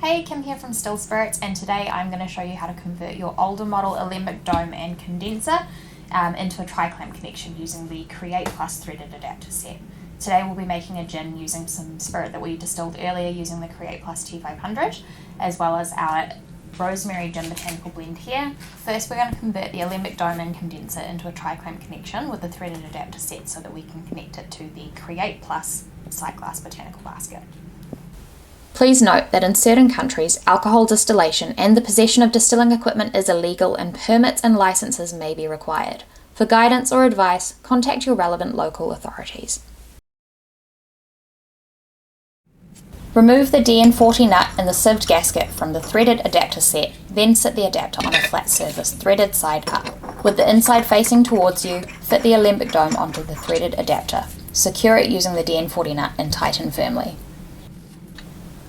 Hey, Kim here from Still Spirits, and today I'm going to show you how to convert your older model Alembic Dome and Condenser into a tri-clamp connection using the Create Plus threaded adapter set. Today we'll be making a gin using some spirit that we distilled earlier using the Create Plus T500, as well as our Rosemary Gin Botanical blend here. First we're going to convert the Alembic Dome and Condenser into a tri-clamp connection with the threaded adapter set so that we can connect it to the Create Plus sight glass botanical basket. Please note that in certain countries, alcohol distillation and the possession of distilling equipment is illegal and permits and licenses may be required. For guidance or advice, contact your relevant local authorities. Remove the DN40 nut and the sieved gasket from the threaded adapter set, then sit the adapter on a flat surface, threaded side up. With the inside facing towards you, fit the Alembic Dome onto the threaded adapter. Secure it using the DN40 nut and tighten firmly.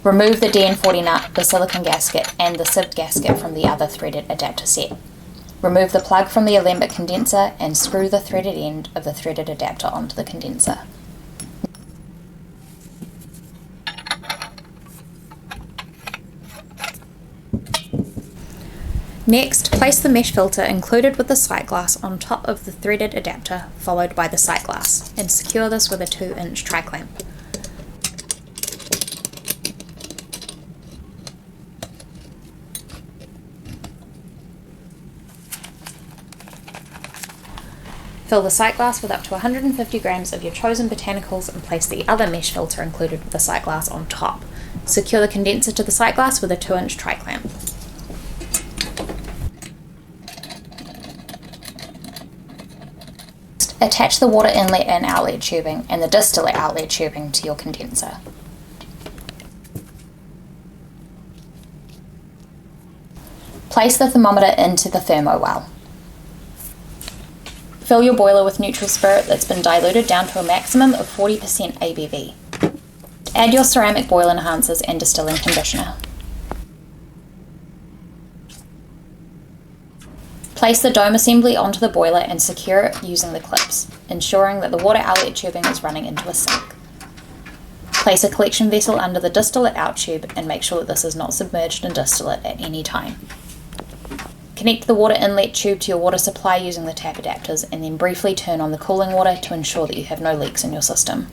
Remove the DN40 nut, the silicone gasket, and the sieved gasket from the other threaded adapter set. Remove the plug from the Alembic condenser and screw the threaded end of the threaded adapter onto the condenser. Next, place the mesh filter included with the sight glass on top of the threaded adapter, followed by the sight glass, and secure this with a 2-inch tri-clamp. Fill the sight glass with up to 150 grams of your chosen botanicals and place the other mesh filter included with the sight glass on top. Secure the condenser to the sight glass with a 2-inch tri-clamp. Attach the water inlet and outlet tubing and the distillate outlet tubing to your condenser. Place the thermometer into the thermo well. Fill your boiler with neutral spirit that's been diluted down to a maximum of 40% ABV. Add your ceramic boil enhancers and distilling conditioner. Place the dome assembly onto the boiler and secure it using the clips, ensuring that the water outlet tubing is running into a sink. Place a collection vessel under the distillate out tube and make sure that this is not submerged in distillate at any time. Connect the water inlet tube to your water supply using the tap adapters and then briefly turn on the cooling water to ensure that you have no leaks in your system.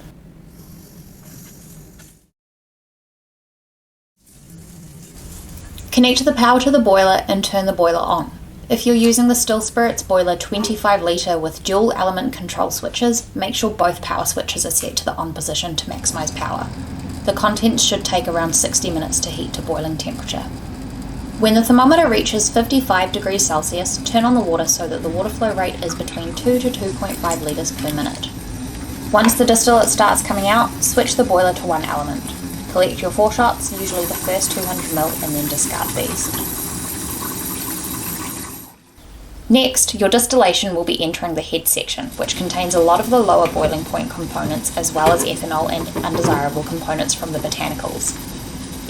Connect the power to the boiler and turn the boiler on. If you're using the Still Spirits boiler 25 litre with dual element control switches, make sure both power switches are set to the on position to maximise power. The contents should take around 60 minutes to heat to boiling temperature. When the thermometer reaches 55 degrees Celsius, turn on the water so that the water flow rate is between 2 to 2.5 litres per minute. Once the distillate starts coming out, switch the boiler to one element. Collect your 4 shots, usually the first 200ml, and then discard these. Next, your distillation will be entering the head section, which contains a lot of the lower boiling point components as well as ethanol and undesirable components from the botanicals.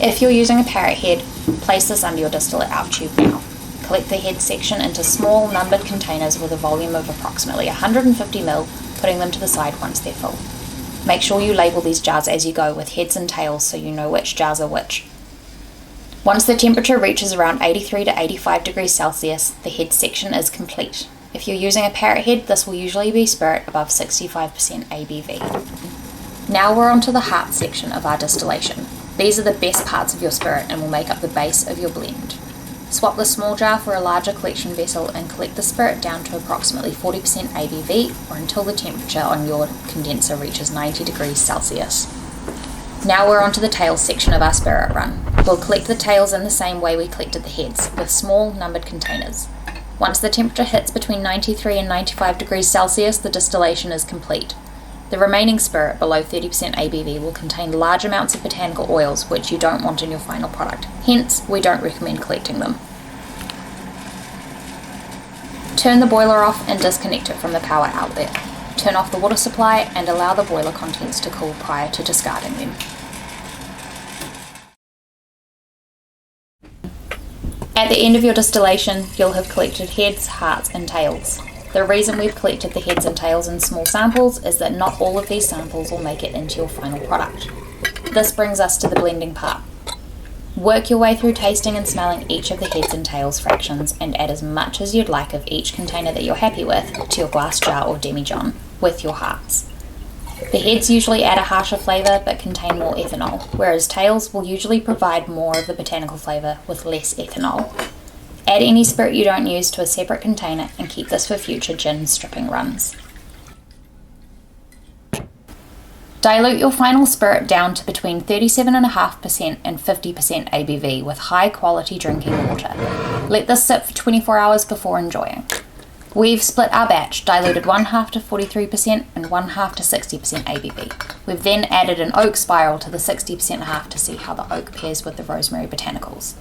If you're using a parrot head, place this under your distillate out tube now. Collect the head section into small numbered containers with a volume of approximately 150ml, putting them to the side once they're full. Make sure you label these jars as you go with heads and tails so you know which jars are which. Once the temperature reaches around 83 to 85 degrees Celsius, the head section is complete. If you're using a parrot head, this will usually be spirit above 65% ABV. Now we're on to the heart section of our distillation. These are the best parts of your spirit and will make up the base of your blend. Swap the small jar for a larger collection vessel and collect the spirit down to approximately 40% ABV or until the temperature on your condenser reaches 90 degrees Celsius. Now we're on to the tails section of our spirit run. We'll collect the tails in the same way we collected the heads, with small numbered containers. Once the temperature hits between 93 and 95 degrees Celsius, the distillation is complete. The remaining spirit, below 30% ABV, will contain large amounts of botanical oils, which you don't want in your final product. Hence, we don't recommend collecting them. Turn the boiler off and disconnect it from the power outlet. Turn off the water supply and allow the boiler contents to cool prior to discarding them. At the end of your distillation, you'll have collected heads, hearts, and tails. The reason we've collected the heads and tails in small samples is that not all of these samples will make it into your final product. This brings us to the blending part. Work your way through tasting and smelling each of the heads and tails fractions and add as much as you'd like of each container that you're happy with to your glass jar or demijohn with your hearts. The heads usually add a harsher flavour but contain more ethanol, whereas tails will usually provide more of the botanical flavour with less ethanol. Add any spirit you don't use to a separate container and keep this for future gin stripping runs. Dilute your final spirit down to between 37.5% and 50% ABV with high quality drinking water. Let this sit for 24 hours before enjoying. We've split our batch, diluted 1/2 to 43% and 1/2 to 60% ABV. We've then added an oak spiral to the 60% half to see how the oak pairs with the rosemary botanicals.